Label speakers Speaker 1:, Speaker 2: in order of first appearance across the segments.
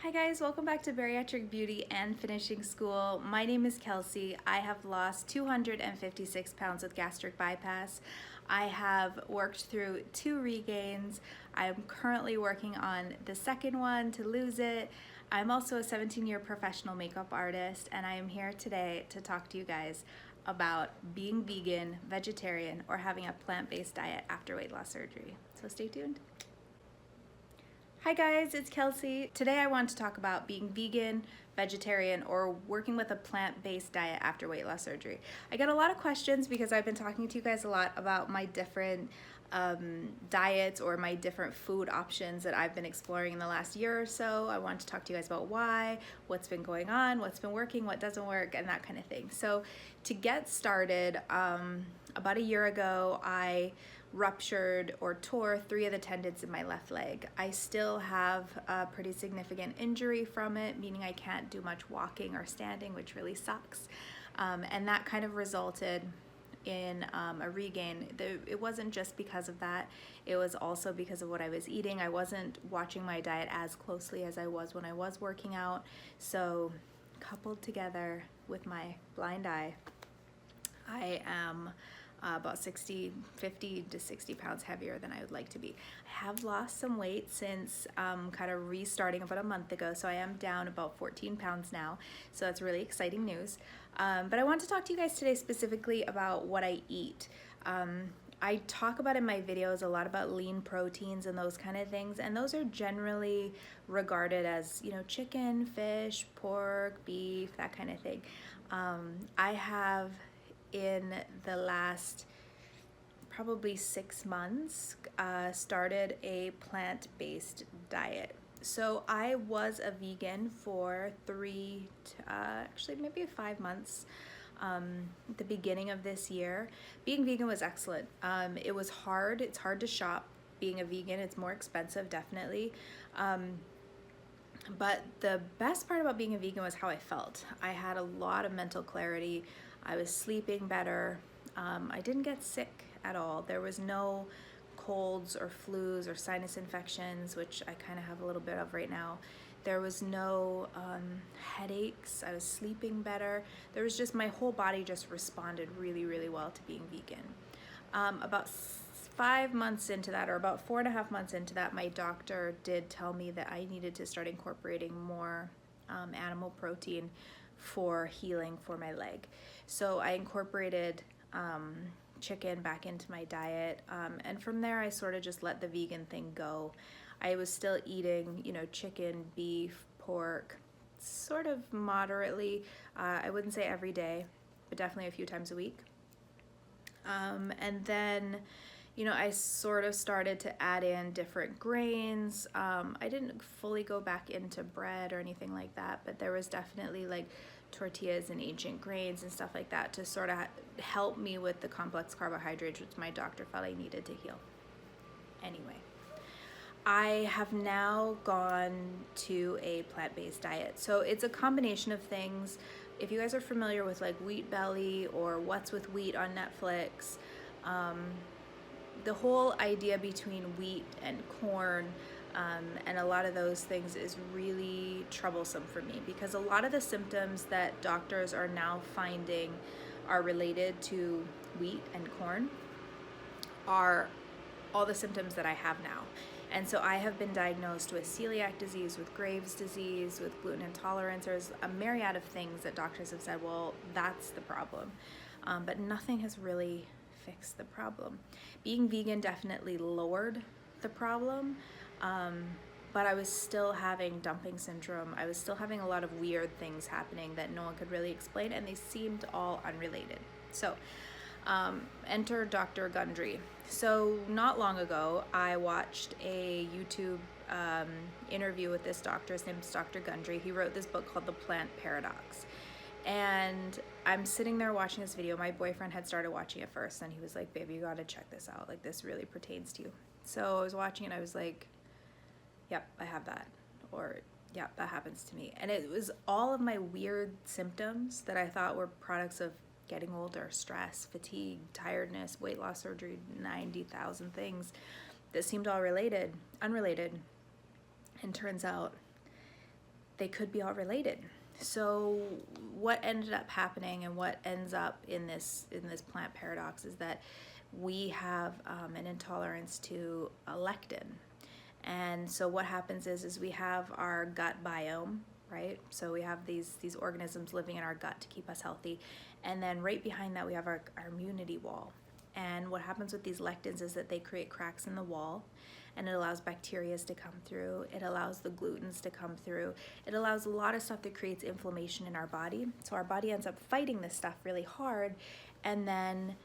Speaker 1: Hi guys, welcome back to Bariatric Beauty and Finishing School. My name is Kelsey. I have lost 256 pounds with gastric bypass. I have worked through 2 regains. I'm currently working on the second one to lose it. I'm also a 17-year professional makeup artist, and I am here today to talk to you guys about being vegan, vegetarian, or having a plant-based diet after weight loss surgery. So stay tuned. Hi guys, it's Kelsey. Today I want to talk about being vegan, vegetarian, or working with a plant-based diet after weight loss surgery. I get a lot of questions because I've been talking to you guys a lot about my different diets or my different food options that I've been exploring in the last year or so. I want to talk to you guys about why, what's been going on, what's been working, what doesn't work, and that kind of thing. So to get started, about a year ago, I ruptured or tore 3 of the tendons in my left leg. I still have a pretty significant injury from it, meaning I can't do much walking or standing, which really sucks. And that kind of resulted in a regain. It wasn't just because of that, it was also because of what I was eating. I wasn't watching my diet as closely as I was when I was working out. So coupled together with my blind eye, I am about 50 to 60 pounds heavier than I would like to be. I have lost some weight since kind of restarting about a month ago, so I am down about 14 pounds now, so that's really exciting news. But I want to talk to you guys today specifically about what I eat. I talk about in my videos a lot about lean proteins and those kind of things, and those are generally regarded as, you know, chicken, fish, pork, beef, that kind of thing. I have in the last probably 6 months started a plant-based diet. So I was a vegan for 3 to actually maybe 5 months at the beginning of this year. Being vegan was excellent. It was hard. It's hard to shop being a vegan. It's more expensive, definitely. But the best part about being a vegan was how I felt. I had a lot of mental clarity. I was sleeping better. I didn't get sick at all. There was no colds or flus or sinus infections, which I kind of have a little bit of right now. There was no headaches. I was sleeping better. There was just, my whole body just responded really, really well to being vegan. About 5 months into that, or about 4.5 months into that, my doctor did tell me that I needed to start incorporating more animal protein for healing for my leg. So I incorporated chicken back into my diet, and from there I sort of just let the vegan thing go. I was still eating, you know, chicken, beef, pork, sort of moderately. I wouldn't say every day, but definitely a few times a week. And then, you know, I sort of started to add in different grains. I didn't fully go back into bread or anything like that, but there was definitely like tortillas and ancient grains and stuff like that to sort of help me with the complex carbohydrates, which my doctor felt I needed to heal. Anyway, I have now gone to a plant-based diet. So it's a combination of things. If you guys are familiar with like Wheat Belly or What's with Wheat on Netflix, the whole idea between wheat and corn and a lot of those things is really troublesome for me, because a lot of the symptoms that doctors are now finding are related to wheat and corn are all the symptoms that I have now. And so I have been diagnosed with celiac disease, with Graves' disease, with gluten intolerance. There's a myriad of things that doctors have said, well, that's the problem. But nothing has really fixed the problem. Being vegan definitely lowered the problem, but I was still having dumping syndrome. I was still having a lot of weird things happening that no one could really explain, and they seemed all unrelated. So enter Dr. Gundry. So not long ago, I watched a YouTube interview with this doctor. His name is Dr. Gundry. He wrote this book called The Plant Paradox. And I'm sitting there watching this video. My boyfriend had started watching it first, and he was like, baby, you gotta check this out. Like, this really pertains to you. So I was watching it, I was like, yep, I have that. Or, yep, that happens to me. And it was all of my weird symptoms that I thought were products of getting older, stress, fatigue, tiredness, weight loss surgery, 90,000 things that seemed all unrelated. And turns out they could be all related. So what ended up happening and what ends up in this plant paradox is that we have an intolerance to a lectin. And so what happens is we have our gut biome, right? So we have these organisms living in our gut to keep us healthy. And then right behind that, we have our immunity wall. And what happens with these lectins is that they create cracks in the wall, and it allows bacteria to come through. It allows the glutens to come through. It allows a lot of stuff that creates inflammation in our body. So our body ends up fighting this stuff really hard. And then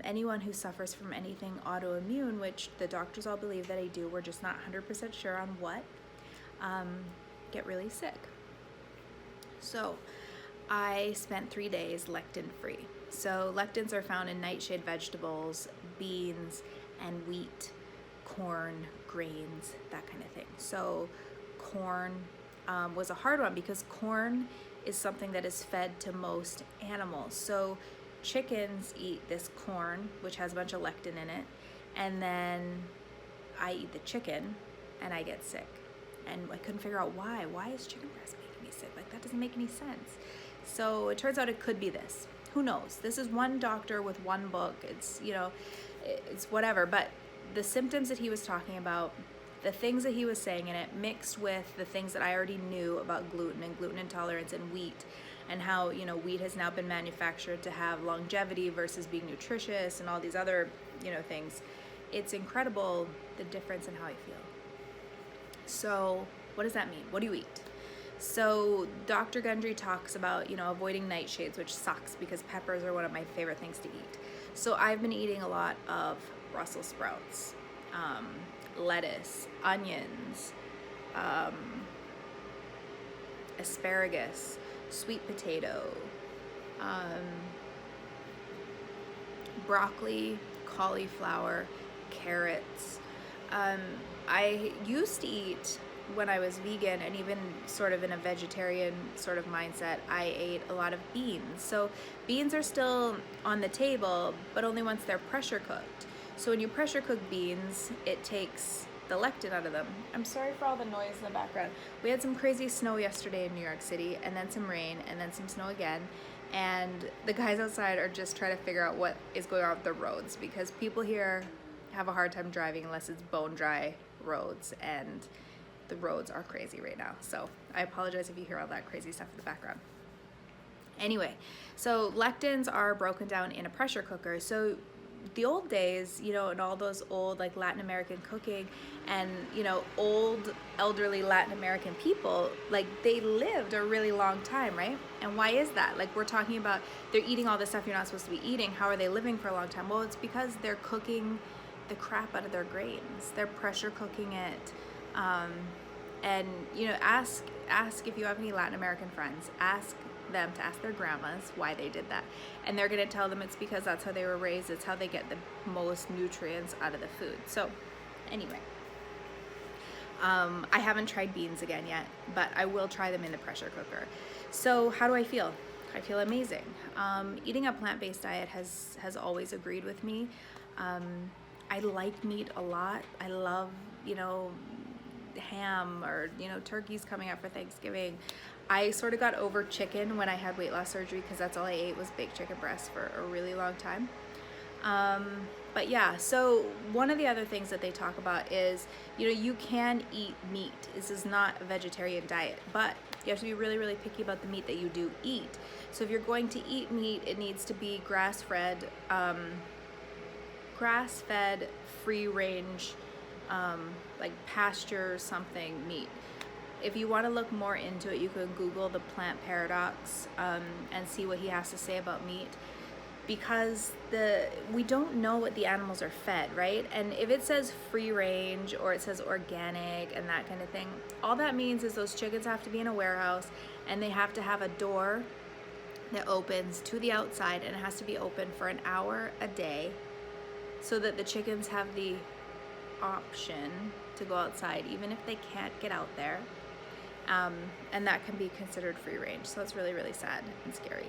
Speaker 1: anyone who suffers from anything autoimmune, which the doctors all believe that I do, we're just not 100% sure on what, get really sick. So I spent 3 days lectin free. So lectins are found in nightshade vegetables, beans, and wheat, corn, grains, that kind of thing. So corn was a hard one because corn is something that is fed to most animals. So chickens eat this corn, which has a bunch of lectin in it, and then I eat the chicken and I get sick. And I couldn't figure out why. Why is chicken breast making me sick? Like, that doesn't make any sense. So it turns out it could be this. Who knows? This is one doctor with one book. It's, you know, it's whatever. But the symptoms that he was talking about, the things that he was saying in it, mixed with the things that I already knew about gluten and gluten intolerance and wheat, and how, you know, wheat has now been manufactured to have longevity versus being nutritious and all these other, you know, things. It's incredible the difference in how I feel. So what does that mean? What do you eat? So Dr. Gundry talks about, you know, avoiding nightshades, which sucks because peppers are one of my favorite things to eat. So I've been eating a lot of Brussels sprouts, lettuce, onions, asparagus, sweet potato, broccoli, cauliflower, carrots. I used to eat, when I was vegan and even sort of in a vegetarian sort of mindset, I ate a lot of beans. So beans are still on the table, but only once they're pressure cooked. So when you pressure cook beans, it takes the lectin out of them. I'm sorry for all the noise in the background. We had some crazy snow yesterday in New York City, and then some rain, and then some snow again. And the guys outside are just trying to figure out what is going on with the roads, because people here have a hard time driving unless it's bone dry roads, and the roads are crazy right now. So I apologize if you hear all that crazy stuff in the background. Anyway, so lectins are broken down in a pressure cooker. So the old days, you know, and all those old like Latin American cooking and, you know, old elderly Latin American people, like they lived a really long time, right? And why is that? Like, we're talking about they're eating all this stuff you're not supposed to be eating. How are they living for a long time? Well, it's because they're cooking the crap out of their grains. They're pressure cooking it. And, you know, ask if you have any Latin American friends, ask them to ask their grandmas why they did that. And they're going to tell them it's because that's how they were raised. It's how they get the most nutrients out of the food. So anyway, I haven't tried beans again yet, but I will try them in the pressure cooker. So how do I feel? I feel amazing. Eating a plant-based diet has always agreed with me. I like meat a lot. I love, you know, ham, or, you know, turkey's coming up for Thanksgiving. I sort of got over chicken when I had weight loss surgery because that's all I ate was baked chicken breast for a really long time. But yeah, so one of the other things that they talk about is, you know, you can eat meat. This is not a vegetarian diet, but you have to be really, really picky about the meat that you do eat. So if you're going to eat meat, it needs to be grass-fed, free range, like pasture something meat. If you want to look more into it, you can Google the plant paradox and see what he has to say about meat, because we don't know what the animals are fed, right? And if it says free range or it says organic and that kind of thing, all that means is those chickens have to be in a warehouse and they have to have a door that opens to the outside, and it has to be open for an hour a day so that the chickens have the option to go outside even if they can't get out there, and that can be considered free range. So that's really, really sad and scary.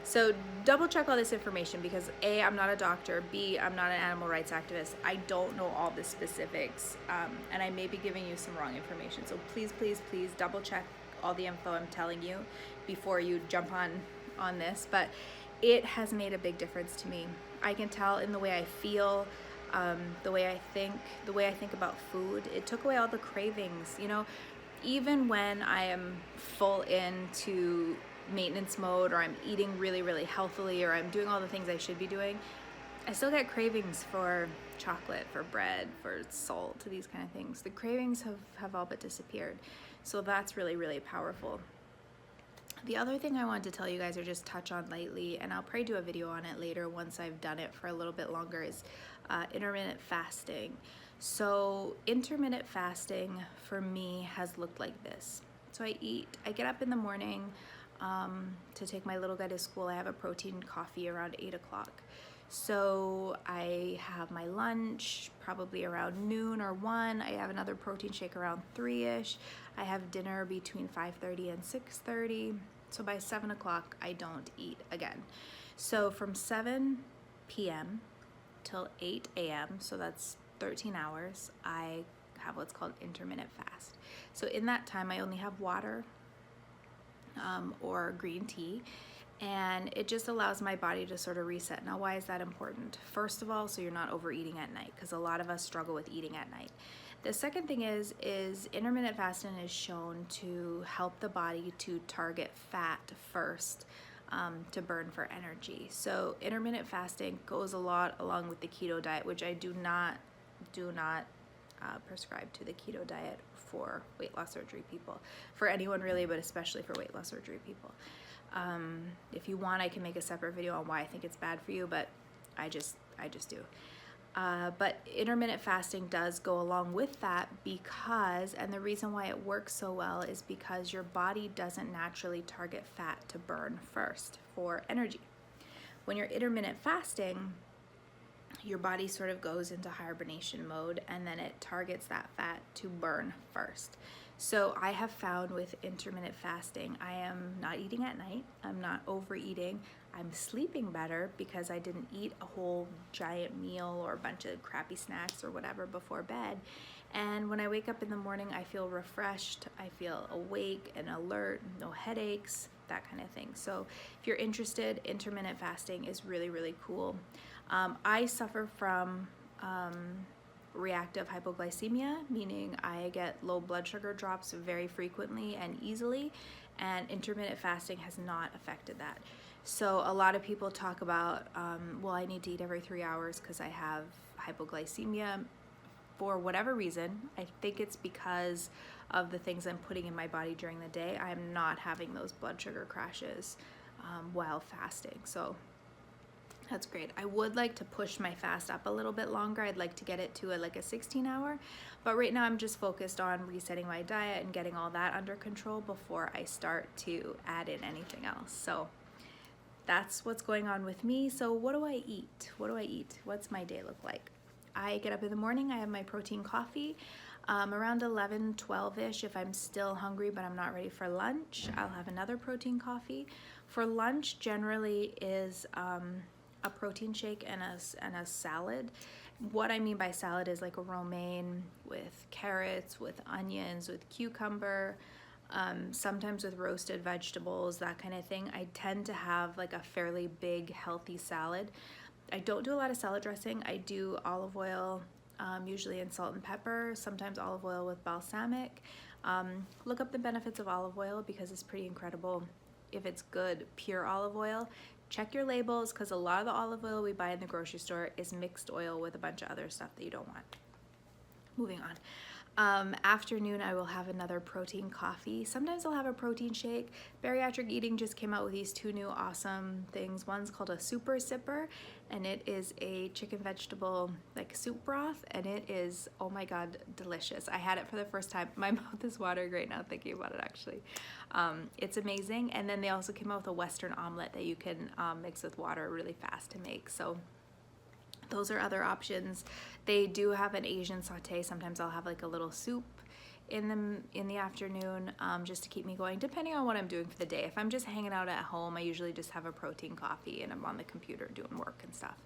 Speaker 1: So double check all this information, because A, I'm not a doctor, B, I'm not an animal rights activist. I don't know all the specifics, and I may be giving you some wrong information. So please, please, please double check all the info I'm telling you before you jump on this, but it has made a big difference to me. I can tell in the way I feel, the way I think about food. It took away all the cravings, you know. Even when I am full into maintenance mode, or I'm eating really, really healthily, or I'm doing all the things I should be doing, I still get cravings for chocolate, for bread, for salt, these kind of things. The cravings have all but disappeared. So that's really, really powerful. The other thing I wanted to tell you guys, or just touch on lightly, and I'll probably do a video on it later once I've done it for a little bit longer, is intermittent fasting. So intermittent fasting for me has looked like this. So I get up in the morning to take my little guy to school. I have a protein coffee around 8 o'clock. So I have my lunch probably around noon or 1. I have another protein shake around 3-ish. I have dinner between 5:30 and 6:30. So by 7 o'clock, I don't eat again. So from 7 p.m. till 8 a.m., so that's 13 hours, I have what's called intermittent fast. So in that time, I only have water or green tea, and it just allows my body to sort of reset. Now, why is that important? First of all, so you're not overeating at night, because a lot of us struggle with eating at night. The second thing is intermittent fasting is shown to help the body to target fat first, to burn for energy. So intermittent fasting goes a lot along with the keto diet, which I do not prescribe to the keto diet for weight loss surgery people, for anyone really, but especially for weight loss surgery people. If you want, I can make a separate video on why I think it's bad for you, but I just do. But intermittent fasting does go along with that because, and the reason why it works so well is because your body doesn't naturally target fat to burn first for energy. When you're intermittent fasting, your body sort of goes into hibernation mode, and then it targets that fat to burn first. So I have found with intermittent fasting, I am not eating at night, I'm not overeating, I'm sleeping better because I didn't eat a whole giant meal or a bunch of crappy snacks or whatever before bed. And when I wake up in the morning, I feel refreshed, I feel awake and alert, no headaches, that kind of thing. So if you're interested, intermittent fasting is really, really cool. I suffer from reactive hypoglycemia, meaning I get low blood sugar drops very frequently and easily, and intermittent fasting has not affected that. So a lot of people talk about, well, I need to eat every 3 hours because I have hypoglycemia. For whatever reason, I think it's because of the things I'm putting in my body during the day. I am not having those blood sugar crashes while fasting. So that's great. I would like to push my fast up a little bit longer. I'd like to get it to like a 16-hour, but right now I'm just focused on resetting my diet and getting all that under control before I start to add in anything else. So that's what's going on with me. So what do I eat? What do I eat? What's my day look like? I get up in the morning, I have my protein coffee. Around 11, 12-ish, if I'm still hungry but I'm not ready for lunch, I'll have another protein coffee. For lunch, generally is a protein shake and a salad. What I mean by salad is like a romaine with carrots, with onions, with cucumber, sometimes with roasted vegetables, that kind of thing. I tend to have like a fairly big, healthy salad. I don't do a lot of salad dressing. I do olive oil, usually in salt and pepper, sometimes olive oil with balsamic. Look up the benefits of olive oil because it's pretty incredible if it's good, pure olive oil. Check your labels because a lot of the olive oil we buy in the grocery store is mixed oil with a bunch of other stuff that you don't want. Moving on. Afternoon, I will have another protein coffee. Sometimes I'll have a protein shake. Bariatric Eating just came out with these 2 new awesome things. One's called a super sipper, and it is a chicken vegetable like soup broth, and it is, oh my God, delicious. I had it for the first time. My mouth is watering right now thinking about it actually. It's amazing. And then they also came out with a Western omelet that you can mix with water really fast to make. So those are other options. They do have an Asian saute. Sometimes I'll have like a little soup in the afternoon just to keep me going, depending on what I'm doing for the day. If I'm just hanging out at home, I usually just have a protein coffee and I'm on the computer doing work and stuff.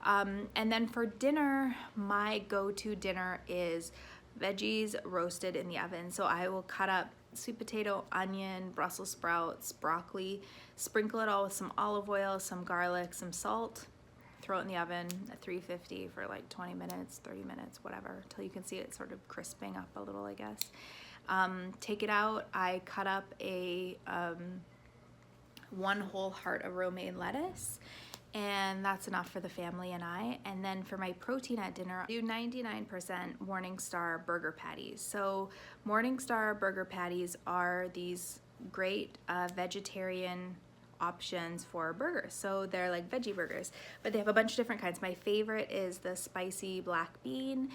Speaker 1: And then for dinner, my go-to dinner is veggies roasted in the oven. So I will cut up sweet potato, onion, Brussels sprouts, broccoli, sprinkle it all with some olive oil, some garlic, some salt, throw it in the oven at 350 for like 20 minutes, 30 minutes, whatever, until you can see it sort of crisping up a little, I guess. Take it out. I cut up a 1 whole heart of romaine lettuce, and that's enough for the family and I. And then for my protein at dinner, I do 99% Morningstar burger patties. So Morningstar burger patties are these great vegetarian options for burgers. So they're like veggie burgers, but they have a bunch of different kinds. My favorite is the spicy black bean.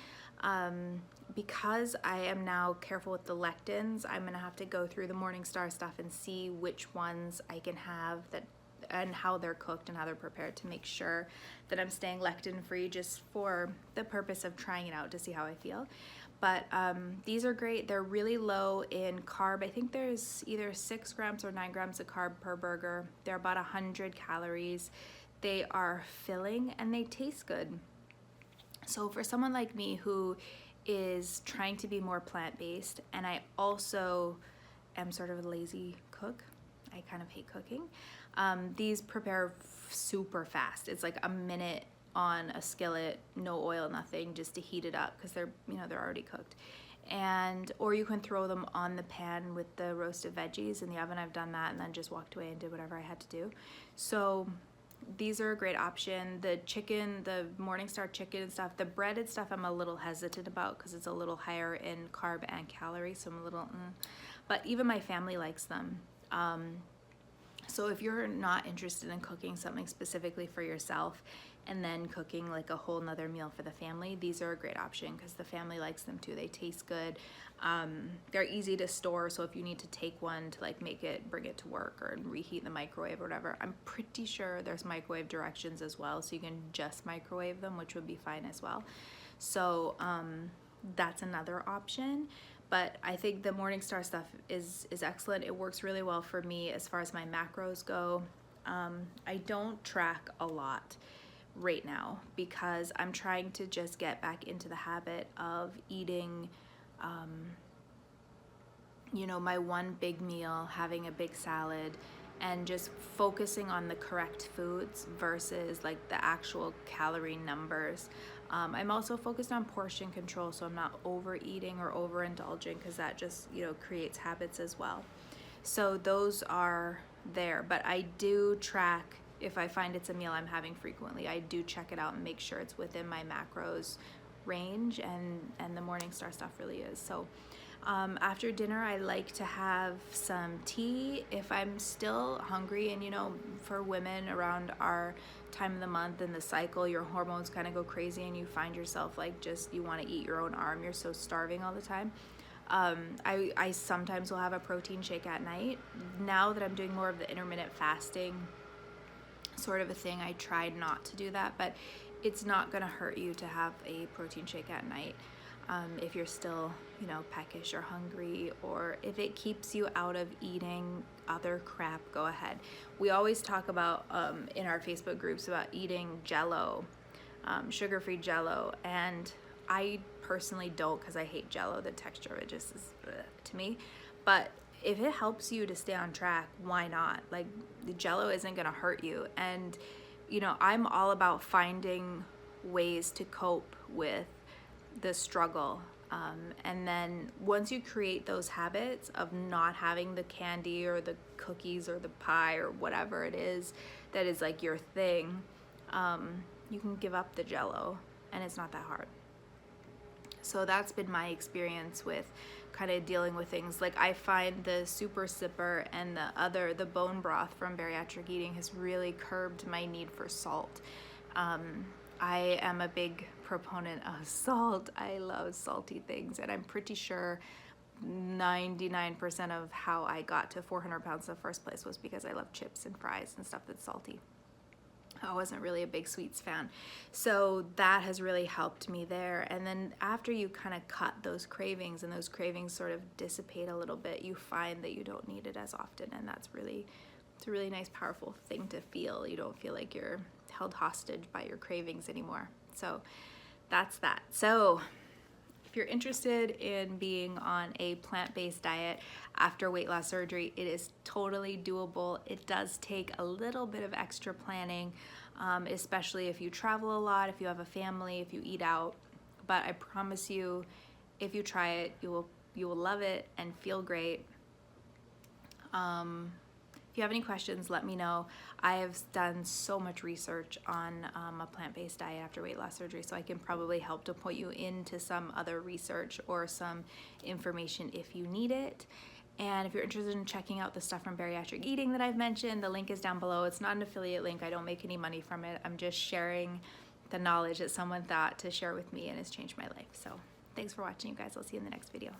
Speaker 1: Because I am now careful with the lectins, I'm gonna have to go through the Morningstar stuff and see which ones I can have that and how they're cooked and how they're prepared to make sure that I'm staying lectin free, just for the purpose of trying it out to see how I feel. But these are great. They're really low in carb. I think there's either 6 grams or 9 grams of carb per burger. They're about 100 calories. They are filling and they taste good. So for someone like me who is trying to be more plant-based, and I also am sort of a lazy cook, I kind of hate cooking, these prepare super fast. It's like a minute on a skillet, no oil, nothing, just to heat it up, because they're, you know, they're already cooked. And or you can throw them on the pan with the roasted veggies in the oven. I've done that and then just walked away and did whatever I had to do. So these are a great option. The chicken, the Morningstar chicken and stuff, the breaded stuff I'm a little hesitant about because it's a little higher in carb and calories, so I'm a little but even my family likes them. So if you're not interested in cooking something specifically for yourself and then cooking like a whole nother meal for the family, these are a great option because the family likes them too. They taste good. They're easy to store, so if you need to take one to like make it, bring it to work or reheat in the microwave or whatever, I'm pretty sure there's microwave directions as well, so you can just microwave them, which would be fine as well. So that's another option. But I think the Morningstar stuff is excellent. It works really well for me as far as my macros go. I don't track a lot right now because I'm trying to just get back into the habit of eating, you know, my one big meal, having a big salad, and just focusing on the correct foods versus like the actual calorie numbers. I'm also focused on portion control, so I'm not overeating or overindulging, because that just, you know, creates habits as well. So those are there, but I do track. If I find it's a meal I'm having frequently, I do check it out and make sure it's within my macros range, and the Morningstar stuff really is. So after dinner, I like to have some tea if I'm still hungry. And you know, for women around our time of the month and the cycle, your hormones kind of go crazy and you find yourself like just, you want to eat your own arm. You're so starving all the time. I sometimes will have a protein shake at night. Now that I'm doing more of the intermittent fasting sort of a thing, I tried not to do that, but it's not going to hurt you to have a protein shake at night. If you're still, you know, peckish or hungry, or if it keeps you out of eating other crap, go ahead. We always talk about in our Facebook groups about eating Jell-O, sugar-free Jell-O, and I personally don't, because I hate Jell-O. The texture of it just is to me. But if it helps you to stay on track, why not? Like, the Jell-O isn't gonna hurt you. And you know, I'm all about finding ways to cope with the struggle, and then once you create those habits of not having the candy or the cookies or the pie or whatever it is that is like your thing, you can give up the Jell-O, and it's not that hard. So that's been my experience with kind of dealing with things. Like, I find the super sipper and the bone broth from bariatric eating has really curbed my need for salt. I am a big proponent of salt. I love salty things, and I'm pretty sure 99% of how I got to 400 pounds in the first place was because I love chips and fries and stuff that's salty. I wasn't really a big sweets fan. So that has really helped me there. And then after you kind of cut those cravings and those cravings sort of dissipate a little bit, you find that you don't need it as often. And that's really, it's a really nice, powerful thing to feel. You don't feel like you're held hostage by your cravings anymore. So that's that. So If you're interested in being on a plant-based diet after weight loss surgery, it is totally doable. It does take a little bit of extra planning, especially if you travel a lot, if you have a family, if you eat out. But I promise you, if you try it, you will love it and feel great. If you have any questions, let me know. I have done so much research on a plant-based diet after weight loss surgery, so I can probably help to point you into some other research or some information if you need it. And if you're interested in checking out the stuff from Bariatric Eating that I've mentioned, the link is down below. It's not an affiliate link. I don't make any money from it. I'm just sharing the knowledge that someone thought to share with me, and it's changed my life. So thanks for watching, you guys. I'll see you in the next video.